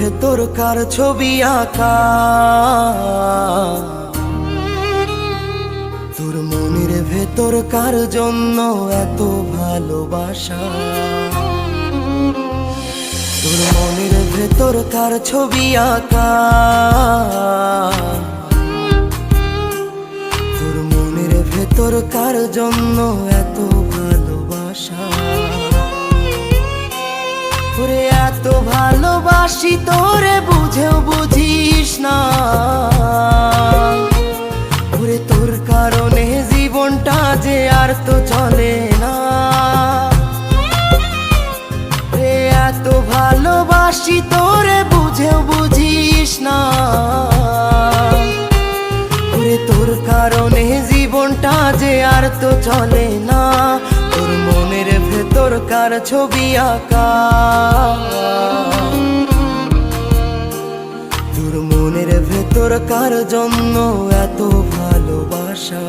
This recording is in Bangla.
ভেতর কার ছবি আঁকা, তোর মনের ভেতর কার জন্য এত ভালোবাসা, তোর মনের ভেতর কার ছবি আঁকা, তোর মনের ভেতর কার জন্য এত ভালোবাসা। ওরে এত ভালোবাসি তোরে বুঝেও বুঝিস না, ওরে তোর কারণে জীবনটা যে আর তো চলে না। রে এত ভালোবাসি তোরে বুঝেও বুঝিস না, ওরে তোর কারণে জীবনটা যে আর তো চলে না। তোর মনের ভেতর কার ছবি আঁকা, তোর মনের ভেতর কার জন্য এত ভালোবাসা।